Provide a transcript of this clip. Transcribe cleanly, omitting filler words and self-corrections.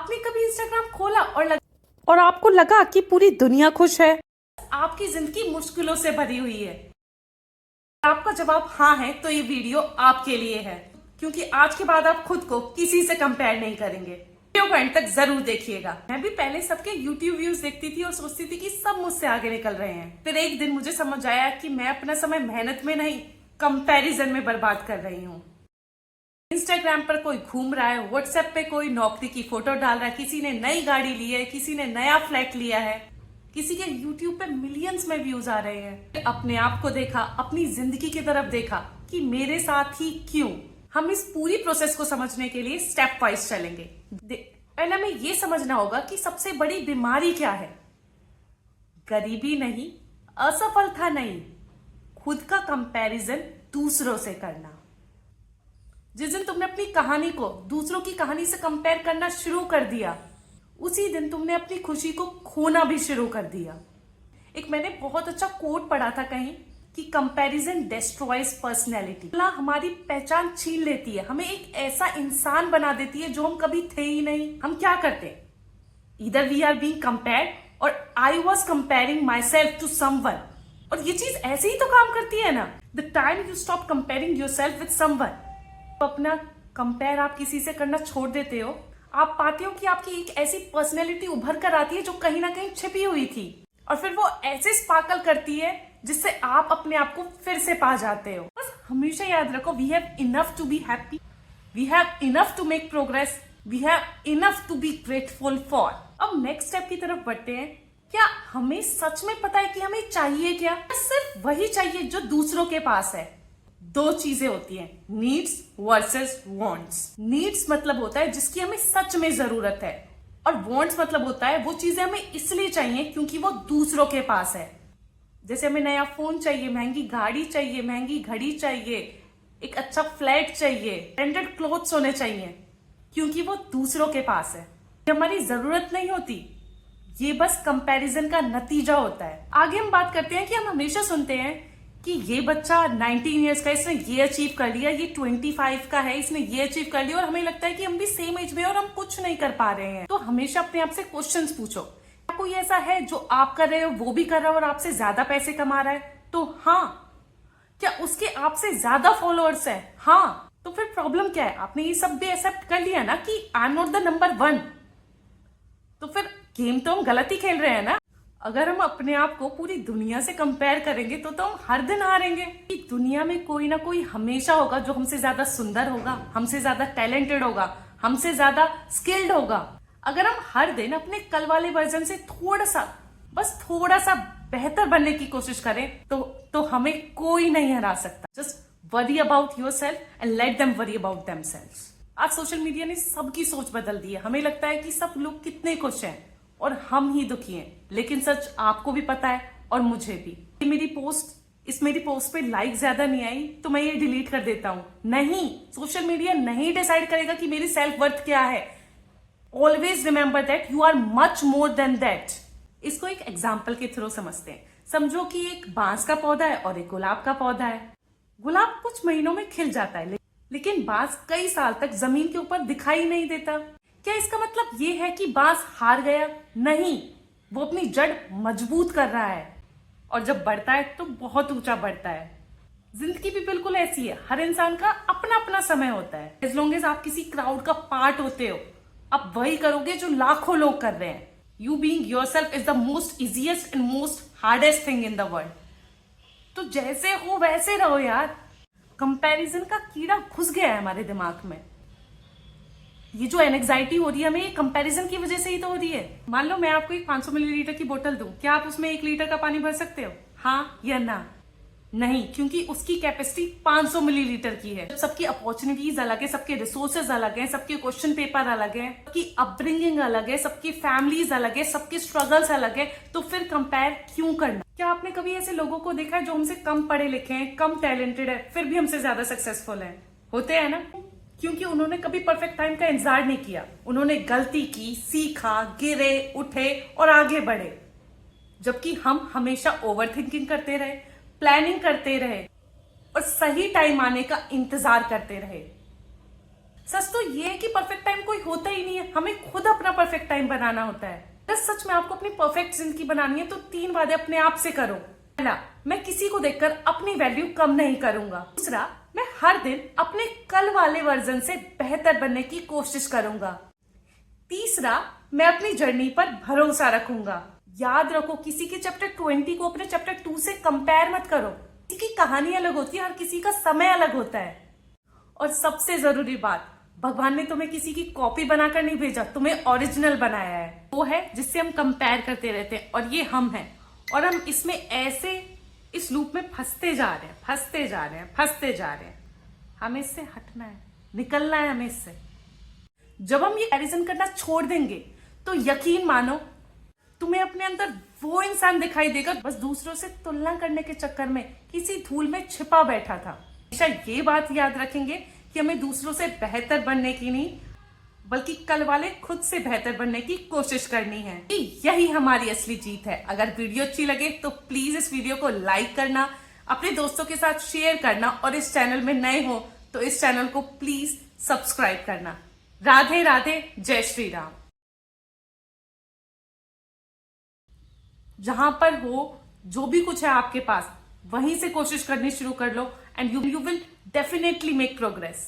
आपने कभी इंस्टाग्राम खोला और आपको लगा कि पूरी दुनिया खुश है, आपकी जिंदगी मुश्किलों से भरी हुई है? आपका जवाब हाँ है तो ये वीडियो आपके लिए है, क्योंकि आज के बाद आप खुद को किसी से कंपेयर नहीं करेंगे। वीडियो को एंड तक जरूर देखिएगा। मैं भी पहले सबके YouTube व्यूज देखती थी और सोचती थी कि सब मुझसे आगे निकल रहे हैं। फिर एक दिन मुझे समझ आया कि मैं अपना समय मेहनत में नहीं, कंपैरिजन में बर्बाद कर रही हूँ। इंस्टाग्राम पर कोई घूम रहा है, व्हाट्सएप पे कोई नौकरी की फोटो डाल रहा है, किसी ने नई गाड़ी ली है, किसी ने नया फ्लैट लिया है, किसी के यूट्यूब पे मिलियंस में व्यूज आ रहे हैं। अपने आप को देखा, अपनी जिंदगी की तरफ देखा कि मेरे साथ ही क्यों। हम इस पूरी प्रोसेस को समझने के लिए स्टेप वाइज चलेंगे। पहले हमें ये समझना होगा कि सबसे बड़ी बीमारी क्या है। गरीबी नहीं, असफलता नहीं, खुद का कंपैरिजन दूसरों से करना। जिस दिन तुमने अपनी कहानी को दूसरों की कहानी से कंपेयर करना शुरू कर दिया, उसी दिन तुमने अपनी खुशी को खोना भी शुरू कर दिया। एक मैंने बहुत अच्छा कोट पढ़ा था कहीं कि कंपैरिजन डिस्ट्रॉयज पर्सनैलिटी। हमारी पहचान छीन लेती है, हमें एक ऐसा इंसान बना देती है जो हम कभी थे ही नहीं। हम क्या करते, इधर वी आर बीइंग कंपेयर्ड और I was comparing myself to someone. और ये चीज ऐसे ही तो काम करती है ना। The time you stop comparing your self with someone, अपना कंपेयर आप किसी से करना छोड़ देते हो, आप पाते हो कि आपकी एक ऐसी पर्सनैलिटी उभर कर आती है जो कहीं ना कहीं छिपी हुई थी, और फिर वो ऐसे स्पार्कल करती है जिससे आप अपने आप को फिर से पा जाते हो। बस हमेशा याद रखो, we have enough to be happy, we have enough to make progress, we have enough to be grateful for. अब नेक्स्ट स्टेप की तरफ बढ़ते हैं। क्या हमें सच में पता है कि हमें चाहिए क्या? सिर्फ वही चाहिए जो दूसरों के पास है। दो चीजें होती हैं, नीड्स वर्सेस वांट्स। नीड्स मतलब होता है जिसकी हमें सच में जरूरत है, और वांट्स मतलब होता है वो चीजें हमें इसलिए चाहिए क्योंकि वो दूसरों के पास है। जैसे हमें नया फोन चाहिए, महंगी गाड़ी चाहिए, महंगी घड़ी चाहिए, एक अच्छा फ्लैट चाहिए, ब्रांडेड क्लोथ्स होने चाहिए, क्योंकि वो दूसरों के पास है। ये हमारी जरूरत नहीं होती, ये बस कंपैरिजन का नतीजा होता है। आगे हम बात करते हैं कि हम हमेशा सुनते हैं कि ये बच्चा 19 ईयर्स का, इसने ये अचीव कर लिया, ये 25 का है, इसने ये अचीव कर लिया, और हमें लगता है कि हम भी सेम एज में और हम कुछ नहीं कर पा रहे हैं। तो हमेशा अपने आप से क्वेश्चंस पूछो, क्या कोई ऐसा है जो आप कर रहे हो वो भी कर रहा है और आपसे ज्यादा पैसे कमा रहा है? तो हाँ। क्या उसके आपसे ज्यादा फॉलोअर्स है? हाँ। तो फिर प्रॉब्लम क्या है? आपने ये सब भी एक्सेप्ट कर लिया ना कि I am not the number 1, तो फिर गेम तो हम गलत ही खेल रहे हैं ना। अगर हम अपने आप को पूरी दुनिया से कंपेयर करेंगे तो हम हर दिन हारेंगे। कि दुनिया में कोई ना कोई हमेशा होगा जो हमसे ज्यादा सुंदर होगा, हमसे ज्यादा टैलेंटेड होगा, हमसे ज्यादा स्किल्ड होगा। अगर हम हर दिन अपने कल वाले वर्जन से बस थोड़ा सा बेहतर बनने की कोशिश करें तो हमें कोई नहीं हरा सकता। Just worry about yourself and let them worry about themselves. आज सोशल मीडिया ने सबकी सोच बदल दी है। हमें लगता है कि सब लोग कितने खुश हैं और हम ही दुखी हैं, लेकिन सच आपको भी पता है और मुझे भी। इस मेरी पोस्ट पे लाइक ज्यादा नहीं आई तो मैं ये डिलीट कर देता हूं। नहीं, सोशल मीडिया नहीं डिसाइड करेगा कि मेरी सेल्फ वर्थ क्या है। Always remember that you are much more than that. इसको एक एग्जाम्पल के थ्रू समझते हैं। समझो कि एक बांस का पौधा है और एक गुलाब का पौधा है। गुलाब कुछ महीनों में खिल जाता है, लेकिन बांस कई साल तक जमीन के ऊपर दिखाई नहीं देता। क्या इसका मतलब ये है कि बांस हार गया? नहीं, वो अपनी जड़ मजबूत कर रहा है, और जब बढ़ता है तो बहुत ऊंचा बढ़ता है। जिंदगी भी बिल्कुल ऐसी है। हर इंसान का अपना अपना समय होता है। एज लॉन्ग एज आप किसी क्राउड का पार्ट होते हो, आप वही करोगे जो लाखों लोग कर रहे हैं। You being yourself is the most easiest and most hardest thing in the world. तो जैसे हो वैसे रहो यार। कंपैरिजन का कीड़ा घुस गया है हमारे दिमाग में। ये जो एंजाइटी हो रही है हमें, ये कंपैरिजन की वजह से ही तो हो रही है। मान लो मैं आपको एक 500 मिलीलीटर की बोतल दूं, क्या आप उसमें 1 लीटर का पानी भर सकते हो? हाँ या ना? नहीं, क्योंकि उसकी कैपेसिटी 500 मिलीलीटर की है। सबकी अपॉर्चुनिटीज अलग है, सबके रिसोर्सेज अलग हैं, सबके क्वेश्चन पेपर अलग है, सबकी अपब्रिंगिंग अलग है, सबकी फैमिलीज अलग है, सबके स्ट्रगल्स अलग है। तो फिर कंपेयर क्यों करना? क्या आपने कभी ऐसे लोगों को देखा है जो हमसे कम पढ़े लिखे हैं, कम टैलेंटेड है, फिर भी हमसे ज्यादा सक्सेसफुल है? होते हैं ना, क्योंकि उन्होंने कभी परफेक्ट टाइम का इंतजार नहीं किया। उन्होंने गलती की, सीखा, गिरे, उठे और आगे बढ़े। जबकि हम हमेशा ओवर थिंकिंग करते रहे, प्लानिंग करते रहे और सही टाइम आने का इंतजार करते रहे। सच तो ये है कि परफेक्ट टाइम कोई होता ही नहीं है, हमें खुद अपना परफेक्ट टाइम बनाना होता है। अगर सच में आपको अपनी परफेक्ट जिंदगी बनानी है तो 3 वादे अपने आप से करो। पहला, मैं किसी को देखकर अपनी वैल्यू कम नहीं करूंगा। दूसरा, मैं हर दिन अपने कल वाले वर्जन से बेहतर बनने की कोशिश करूंगा। तीसरा, मैं अपनी जर्नी पर भरोसा रखूंगा। याद रखो, किसी के चैप्टर 20 को अपने चैप्टर 2 से कंपेयर मत करो। किसी की कहानी अलग होती है, हर किसी का समय अलग होता है। और सबसे जरूरी बात, भगवान ने तुम्हें किसी की कॉपी बनाकर नहीं भेजा, तुम्हें ओरिजिनल बनाया है। वो है जिससे हम कंपेयर करते रहते हैं, और ये हम हैं। और हम इसमें ऐसे इस लूप में फंसते जा रहे हैं, फंसते जा रहे हैं, फंसते जा रहे हैं। हमें इससे हटना है, निकलना है हमें इससे। जब हम ये कंपैरिजन करना छोड़ देंगे तो यकीन मानो तुम्हें अपने अंदर वो इंसान दिखाई देगा बस दूसरों से तुलना करने के चक्कर में किसी धूल में छिपा बैठा था। हमेशा ये बात याद रखेंगे कि हमें दूसरों से बेहतर बनने की नहीं, बल्कि कल वाले खुद से बेहतर बनने की कोशिश करनी है। यही हमारी असली जीत है। अगर वीडियो अच्छी लगे तो प्लीज इस वीडियो को लाइक करना, अपने दोस्तों के साथ शेयर करना, और इस चैनल में नए हो तो इस चैनल को प्लीज सब्सक्राइब करना। राधे राधे, जय श्री राम। जहां पर हो, जो भी कुछ है आपके पास, वहीं से कोशिश करनी शुरू कर लो, and you will definitely make progress.